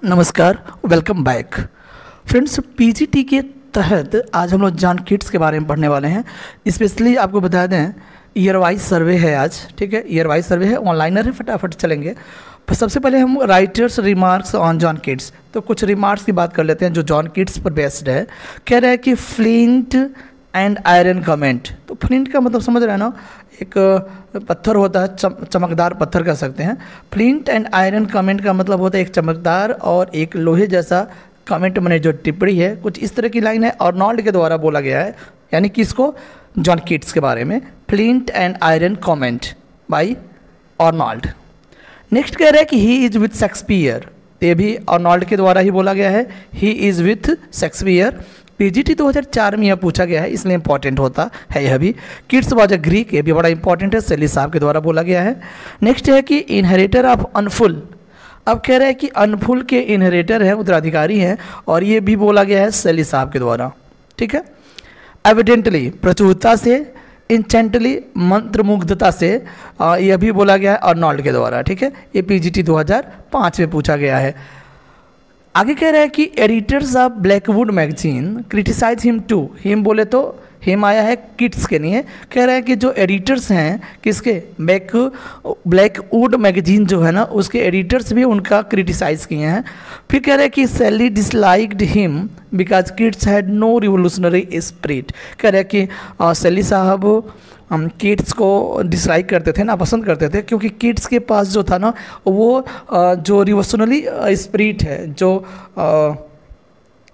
नमस्कार, welcome back friends. PGT के तहत आज हम लोग जॉन कीट्स के बारे में पढ़ने वाले हैं। स्पेशली आपको बता दें ईयर वाइज सर्वे है आज, ठीक है। ईयर वाइज सर्वे है, ऑनलाइनर है, फटाफट चलेंगे। सबसे पहले हम writers remarks on John Keats, तो कुछ रिमार्क्स की बात कर लेते हैं जो जॉन कीट्स पर बेस्ड है। कह रहा है कि फ्लिंट एंड आयरन कमेंट। तो फ्लिंट का मतलब समझ रहे हैं ना, एक पत्थर होता है, चमकदार पत्थर कह सकते हैं। फ्लिंट एंड आयरन कमेंट का मतलब होता है एक चमकदार और एक लोहे जैसा कमेंट मैंने जो टिप्पणी है, कुछ इस तरह की लाइन है। अर्नोल्ड के द्वारा बोला गया है, यानी किसको? जॉन कीट्स के बारे में। Flint and iron comment by Arnold. Next कह रहा है कि ही इज़ विथ शेक्सपियर। ये भी अर्नोल्ड के द्वारा ही बोला गया है, he is with Shakespeare. PGT 2004 में यह पूछा गया है, इसलिए इंपॉर्टेंट होता है यह भी। किड्स वाज अ ग्रीक, ये भी बड़ा इंपॉर्टेंट है, सेली साहब के द्वारा बोला गया है। नेक्स्ट है कि इनहेरिटर ऑफ अनफुल। अब कह रहा है कि अनफुल के इनहेरिटर हैं, उत्तराधिकारी हैं, और ये भी बोला गया है सेली साहब के द्वारा, ठीक है। एविडेंटली, प्रचुरता से। इंचेंटली, मंत्रमुग्धता से। यह भी बोला गया है अर्नोल्ड के द्वारा, ठीक है। ये पीजीटी 2005 में पूछा गया है। आगे कह रहा है कि editors of Blackwood magazine criticise him too. Him बोले तो हिम आया है किड्स के लिए। कह रहा है कि जो एडिटर्स हैं किसके, ब्लैकवुड मैगजीन जो है ना, उसके एडिटर्स भी उनका क्रिटिसाइज किए हैं। फिर कह रहा है कि Shelley disliked him because Keats had no revolutionary spirit. कह रहा है कि सेली साहब किड्स को डिसलाइक करते थे, ना पसंद करते थे, क्योंकि किड्स के पास जो था ना, वो जो रिवोल्यूशनरी स्पिरिट है, जो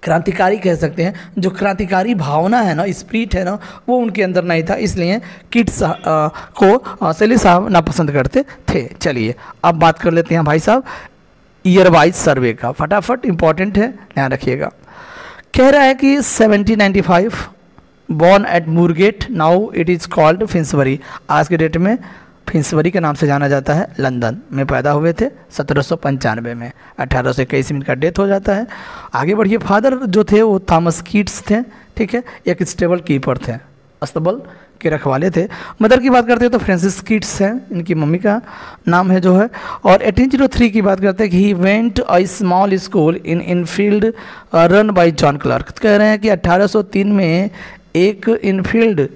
क्रांतिकारी कह सकते हैं, जो क्रांतिकारी भावना है ना, स्पिरिट है ना, वो उनके अंदर नहीं था। इसलिए किड्स को सेली साहब नापसंद करते थे। चलिए अब बात कर लेते हैं भाई साहब ईयर वाइज सर्वे का, फटाफट इंपॉर्टेंट है, ध्यान रखिएगा। कह रहा है कि 1795 born at Moorgate, now it is called Finsbury. आज के डेट में फिंसबरी के नाम से जाना जाता है। लंदन में पैदा हुए थे 1795 में, 1821 में इनका डेथ हो जाता है। आगे बढ़िए। फादर जो थे वो थॉमस कीट्स थे, ठीक है, एक स्टेबल कीपर थे, अस्तबल के रखवाले थे। मदर की बात करते हैं तो फ्रांसिस कीट्स हैं, इनकी मम्मी का नाम है जो है। और 1803 की बात करते हैं कि he went a small school in Enfield run by John Clarke. कह रहे हैं कि 1803 में एक इनफील्ड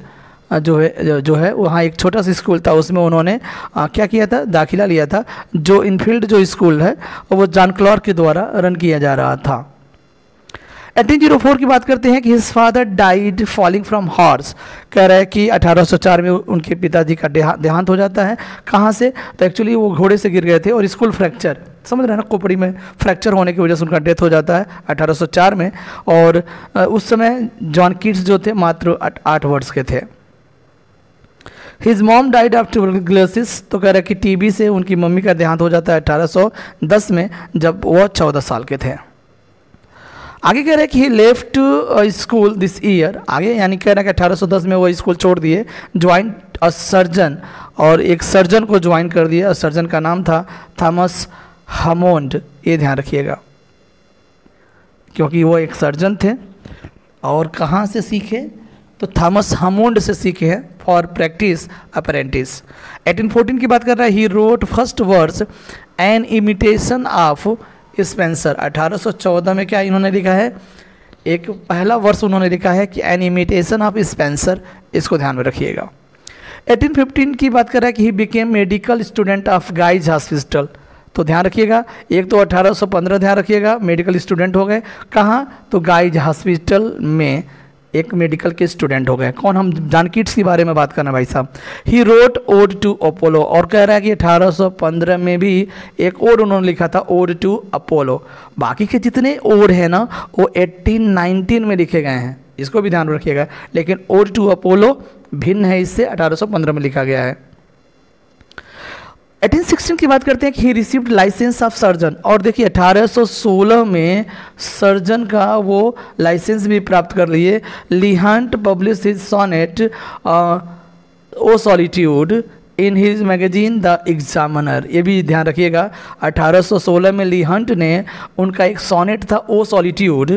जो है वहाँ एक छोटा सा स्कूल था, उसमें उन्होंने क्या किया था, दाखिला लिया था। जो इनफील्ड जो स्कूल है वो जॉन क्लार्क के द्वारा रन किया जा रहा था। 1804 की बात करते हैं कि his father died falling from horse. कह रहा है कि 1804 में उनके पिताजी का देहांत हो जाता है। कहाँ से? तो एक्चुअली वो घोड़े से गिर गए थे और स्कूल फ्रैक्चर, समझ रहे हैं ना, खोपड़ी में फ्रैक्चर होने की वजह से उनका डेथ हो जाता है 1804 में। और उस समय जॉन कीट्स जो थे मात्र 8 वर्ष के थे। His mom died of tuberculosis. तो कह रहा है कि टीबी से उनकी मम्मी का देहांत हो जाता है 1810 में, जब वह 14 साल के थे। आगे कह रहे हैं कि ही लेफ्ट स्कूल दिस ईयर। आगे यानी कह रहे हैं कि 1810 में वो स्कूल छोड़ दिए। ज्वाइन अ सर्जन, और एक सर्जन को ज्वाइन कर दिया। सर्जन का नाम था थॉमस हामोंड, ये ध्यान रखिएगा, क्योंकि वो एक सर्जन थे। और कहाँ से सीखे? तो थॉमस हामोंड से सीखे हैं, फॉर प्रैक्टिस अप्रेंटिस। 1814 की बात कर रहा है। He wrote first verse an imitation of Spenser. 1814 में क्या इन्होंने लिखा है? एक पहला वर्ष उन्होंने लिखा है कि एन इमिटेशन ऑफ स्पेंसर, इसको ध्यान में रखिएगा। 1815 की बात कर रहा है कि he became medical student of guys hospital. तो ध्यान रखिएगा, एक तो 1815 ध्यान रखिएगा, मेडिकल स्टूडेंट हो गए। कहाँ? तो गाइज हॉस्पिटल में एक मेडिकल के स्टूडेंट हो गए। कौन? हम जॉन कीट्स के बारे में बात करना भाई साहब। He wrote ode to Apollo. और कह रहा है कि 1815 में भी एक ओड उन्होंने लिखा था, ओड टू अपोलो। बाकी के जितने ओड हैं ना, वो 1819 में लिखे गए हैं, इसको भी ध्यान रखिएगा। लेकिन ओड टू अपोलो भिन्न है इससे, 1815 में लिखा गया है। 1816 की बात करते हैं कि he received licence of surgeon. और देखिए 1816 में सर्जन का वो लाइसेंस भी प्राप्त कर लिए। Leigh Hunt publish his sonnet O solitude in his magazine the Examiner. ये भी ध्यान रखिएगा, 1816 में लीहंट ने उनका एक सोनेट था ओ सॉलिट्यूड,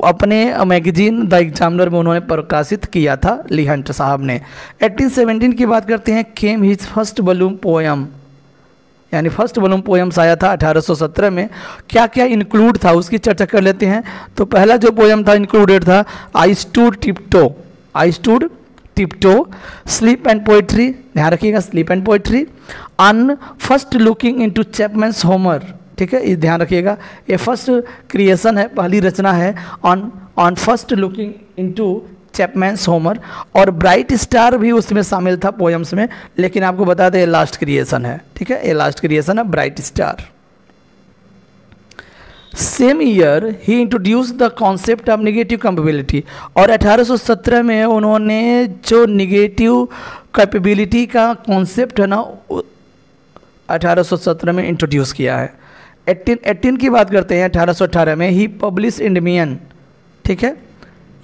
अपने मैगजीन द एग्जामिनर में उन्होंने प्रकाशित किया था लीहंट साहब ने। 1817 की बात करते हैं, केम हिज फर्स्ट वॉल्यूम पोएम। यानी फर्स्ट वॉल्यूम पोएम्स आया था 1817 में। क्या क्या इंक्लूड था उसकी चर्चा कर लेते हैं। तो पहला जो पोएम था इंक्लूडेड था I stood tiptoe, sleep and poetry, ध्यान रखिएगा sleep and poetry, on first looking into Chapman's Homer, ठीक है, ये ध्यान रखिएगा, ये फर्स्ट क्रिएशन है, पहली रचना है, on first looking into Chapman's Homer. और ब्राइट स्टार भी उसमें शामिल था पोएम्स में, लेकिन आपको बता दें ये लास्ट क्रिएशन है, ठीक है, ये लास्ट क्रिएशन है bright star. Same year he introduce the concept of negative capability, और 1817 में उन्होंने जो निगेटिव कैपेबिलिटी का कॉन्सेप्ट है ना 1817 में इंट्रोड्यूस किया है। 18 की बात करते हैं, 1818 में ही पब्लिश इंडिमियन, ठीक है,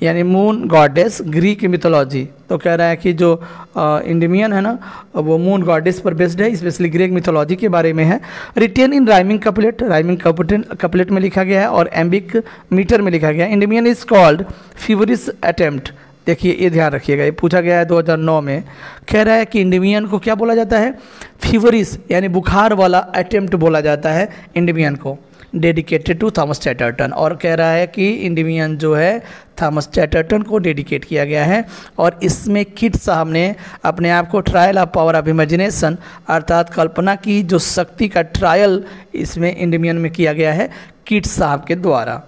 यानी मून गॉडेस ग्रीक मिथोलॉजी। तो कह रहा है कि जो इंडिमियन है ना वो मून गॉडेस पर बेस्ड है, स्पेशली ग्रीक मिथोलॉजी के बारे में है। रिटेन इन राइमिंग कपलेट में लिखा गया है और एम्बिक मीटर में लिखा गया है। इंडिमियन इज कॉल्ड फीवरिश अटेम्प्ट, देखिए ये ध्यान रखिएगा, ये पूछा गया है 2009 में। कह रहा है कि इंडिमियन को क्या बोला जाता है, फीवरिश यानी बुखार वाला अटेम्प्ट बोला जाता है इंडिमियन को, डेडिकेटेड टू थॉमस चैटरटन। और कह रहा है कि इंडिमियन जो है थॉमस चैटरटन को डेडिकेट किया गया है। और इसमें किट साहब ने अपने आप को trial of power of imagination अर्थात कल्पना की जो शक्ति का ट्रायल इसमें इंडिमियन में किया गया है किट साहब के द्वारा।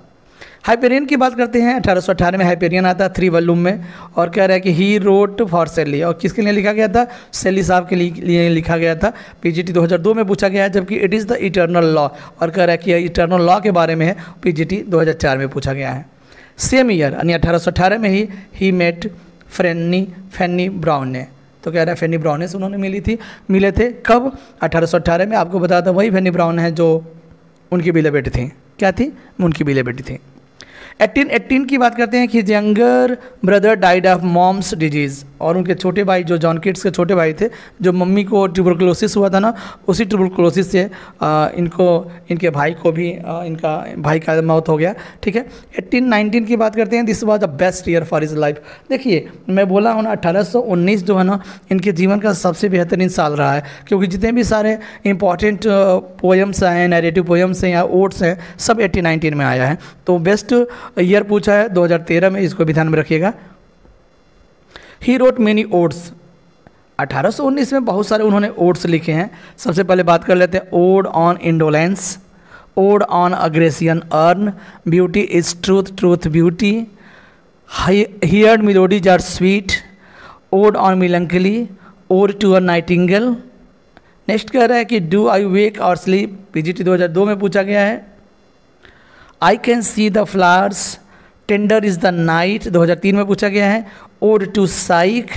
हाइपेरियन की बात करते हैं, 1818 में हाइपेरियन आता है 3 वॉल्यूम में। और कह रहा है कि ही रोट फॉर सेली, और किसके लिए लिखा गया था, सेली साहब के लिए लिखा गया था। पीजीटी 2002 में पूछा गया है, जबकि it is the eternal law, और कह रहा है कि इटर्नल लॉ के बारे में है, पीजीटी 2004 में पूछा गया है। सेम ईयर यानी 1818 में ही मेट फैनी ब्राउन ने, तो कह रहा है फैनी ब्राउन से उन्होंने मिले थे कब, 1818 में। आपको बताया था वही फैनी ब्राउन है जो उनकी बीले बेटी थी, क्या थी, उनकी बीले बेटी थी। 1818 की बात करते हैं कि younger brother died of mom's disease, और उनके छोटे भाई जो जॉन किट्स के छोटे भाई थे, जो मम्मी को ट्यूबरकुलोसिस हुआ था ना, उसी ट्यूबरकुलोसिस से इनके भाई को भी इनका भाई का मौत हो गया, ठीक है। 1819 की बात करते हैं, this was the best year for his life. देखिए मैं बोला हूँ ना 1819 जो है ना इनके जीवन का सबसे बेहतरीन साल रहा है, क्योंकि जितने भी सारे इंपॉर्टेंट पोएम्स हैं, नैरेटिव पोएम्स हैं या ओट्स हैं, सब 1819 में आया है। तो बेस्ट ईयर पूछा है 2013 में, इसको भी ध्यान में रखिएगा। ही रोट मेनी ओड्स, 1819 में बहुत सारे उन्होंने ओड्स लिखे हैं। सबसे पहले बात कर लेते हैं ode on indolence, ode on a Grecian urn, beauty is truth truth beauty, heard melodies are sweet, ode on melancholy, ode to a nightingale. Next कह रहा है कि डू आई वेक और स्लीप, पीजीटी 2002 में पूछा गया है। I can see the flowers, tender is the night, 2003 में पूछा गया है। Ode to Psyche,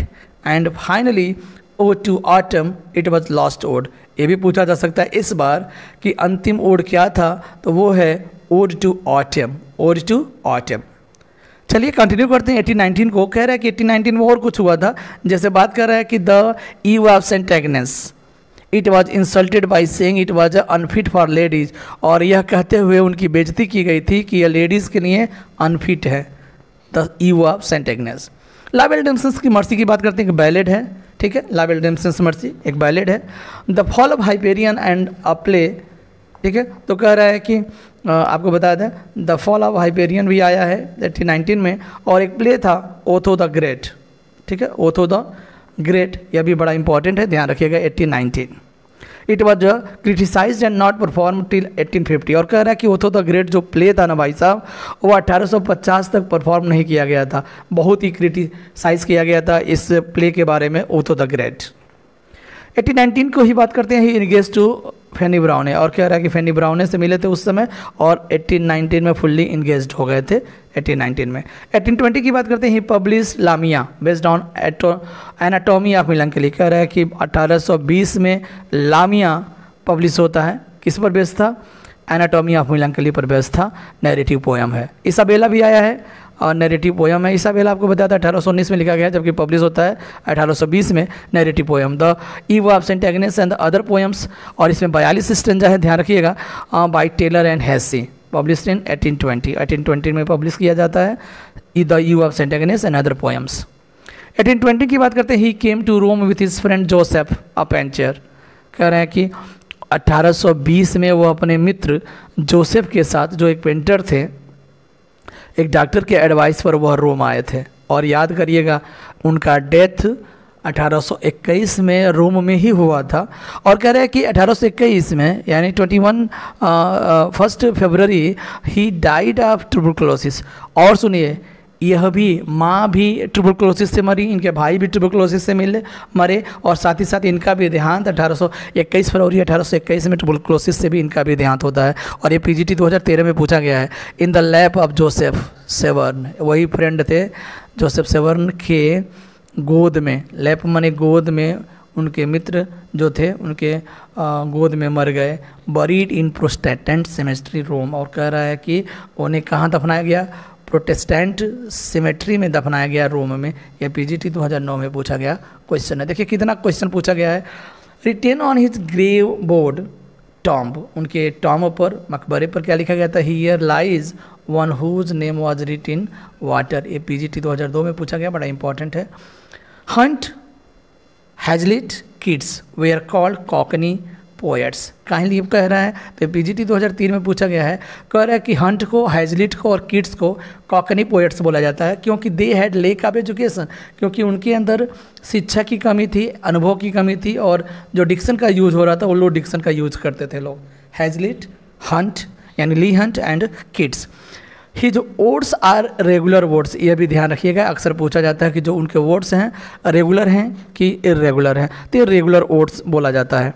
and finally ode to autumn, it was last ode. ये भी पूछा जा सकता है इस बार कि अंतिम ओड क्या था, तो वो है ode to autumn, ode to autumn. चलिए कंटिन्यू करते हैं 1819 को। कह रहा है कि 1819 में और कुछ हुआ था, जैसे बात कर रहा है कि the eve of Saint Agnes, it was insulted by saying it was unfit for ladies, और यह कहते हुए उनकी बेइज्जती की गई थी कि यह लेडीज़ के लिए अनफिट है, the eve of Saint Agnes. Live redemption की मर्सी की बात करते हैं कि बैलेड है, ठीक है, लाइव रिडेम्पशन मर्सी एक बैलेड है। The fall of Hyperion and a play, ठीक है, तो कह रहा है कि आपको बता दें द फॉल ऑफ हाइपेरियन भी आया है 1819 में, और एक प्ले था ओथो द ग्रेट, ठीक है, ओथो द ग्रेट, यह भी बड़ा इंपॉर्टेंट है, ध्यान रखिएगा 1819। It was criticised and not perform till 1850, और कह रहा है कि ओथो द ग्रेट जो प्ले था ना भाई साहब, वो 1850 तक परफॉर्म नहीं किया गया था, बहुत ही क्रिटिसाइज किया गया था इस प्ले के बारे में, ओथो द ग्रेट। 1819 को ही बात करते हैं, ही इंगेज टू फैनी ब्राउने, और कह रहा है कि फैनी ब्राउने से मिले थे उस समय, और 1819 में फुल्ली इंगेज्ड हो गए थे 1819 में। 1820 की बात करते हैं, he publish Lamia based on anatomy of melancholy, कह रहा है कि 1820 में लामिया पब्लिश होता है, किस पर बेस्ड था, एनाटॉमी ऑफ मिलंकली पर बेस्ड था, नैरेटिव पोएम है। इसाबेला भी आया है और नैरेटिव पोएम है। इसाबेला आपको बताया था 1819 में लिखा गया, जबकि पब्लिश होता है 1820 में, narrative poem. The eve of Saint Agnes and the other poems, और इसमें 42 स्टेंजा है, ध्यान रखिएगा, by Taylor and Hessey, published in 1820 में पब्लिश किया जाता है the eve of Saint Agnes and other poems. 1820 की बात करते हैं, he came to Rome with his friend Joseph a पेंचर, कह रहे हैं कि 1820 में वो अपने मित्र जोसेफ के साथ, जो एक पेंटर थे, एक डॉक्टर के एडवाइस पर वह रोम आए थे। और याद करिएगा उनका डेथ 1821 में रोम में ही हुआ था। और कह रहे हैं कि 1821 में यानी 1 फरवरी ही डाइड ऑफ ट्यूबरकुलोसिस। और सुनिए, यह भी माँ भी ट्यूबरकुलोसिस से मरी, इनके भाई भी ट्यूबरकुलोसिस से मरे, और साथ ही साथ इनका भी देहांत 21 फरवरी 1821 में ट्यूबरकुलोसिस से भी इनका भी देहांत होता है। और ये पीजीटी 2013 में पूछा गया है। In the lap of Joseph Severn, वही फ्रेंड थे जोसेफ सेवर्न के गोद में, लैप माने गोद में, उनके मित्र जो थे उनके गोद में मर गए। बरीड इन प्रोटेस्टेंट सेमेस्ट्री रोम। और कह रहा है कि उन्हें कहाँ दफनाया गया? प्रोटेस्टेंट सिमेट्री में दफनाया गया रोम में। यह पीजीटी 2009 में पूछा गया क्वेश्चन है। देखिए कितना क्वेश्चन पूछा गया है। Written on his grave board tomb, उनके टॉम्ब पर, मकबरे पर क्या लिखा गया था? Here lies one whose name was written water. ये पीजीटी 2002 में पूछा गया, बड़ा इंपॉर्टेंट है। Hunt Hazlitt Keats were called cockney poets, काहे लिए कह रहा है? तो पीजीटी 2003 में पूछा गया है। कह रहा है कि हंट को, हैजलिट को और किड्स को कॉकनी पोएट्स बोला जाता है क्योंकि they had lake of education, क्योंकि उनके अंदर शिक्षा की कमी थी, अनुभव की कमी थी, और जो डिक्शन का यूज़ हो रहा था वो लोग डिक्शन का यूज़ करते थे लोग। हैजलिट, हंट यानी ली हंट एंड किड्स। ही जो वर्ड्स आर रेगुलर वर्ड्स, ये भी ध्यान रखिएगा, अक्सर पूछा जाता है कि जो उनके वर्ड्स हैं रेगुलर हैं कि इरेगुलर हैं, तो ये रेगुलर वर्ड्स बोला जाता है।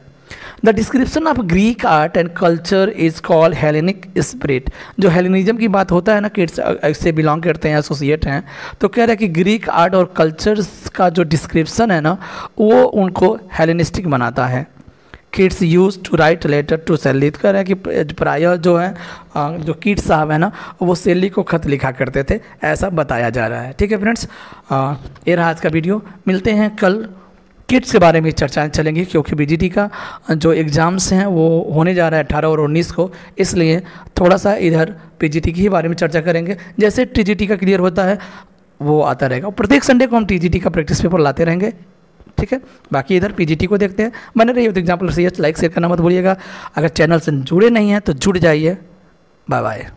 The description of Greek art and culture is called Hellenic spirit. जो हेलेनिज्म की बात होता है ना, किड्स से बिलोंग करते हैं, एसोसिएट हैं, तो कह रहा है कि ग्रीक आर्ट और कल्चर्स का जो डिस्क्रिप्शन है ना, वो उनको हेलेनिस्टिक बनाता है। Keats use to write letter to Shelley, कह रहा है कि प्रायः जो है जो किड्स साहब है ना, वो सेली को खत लिखा करते थे, ऐसा बताया जा रहा है। ठीक है फ्रेंड्स, ये रहा आज का वीडियो। मिलते हैं कल, किड्स के बारे में चर्चाएं चलेंगी क्योंकि बीजीटी का जो एग्ज़ाम्स हैं वो होने जा रहा है 18 और 19 को, इसलिए थोड़ा सा इधर पीजीटी के ही बारे में चर्चा करेंगे। जैसे टीजीटी का क्लियर होता है वो आता रहेगा, प्रत्येक संडे को हम टीजीटी का प्रैक्टिस पेपर लाते रहेंगे। ठीक है, बाकी इधर पीजीटी को देखते हैं। बने रहिए with example CH, like share करना मत भूलिएगा। अगर चैनल से जुड़े नहीं हैं तो जुड़ जाइए। Bye bye.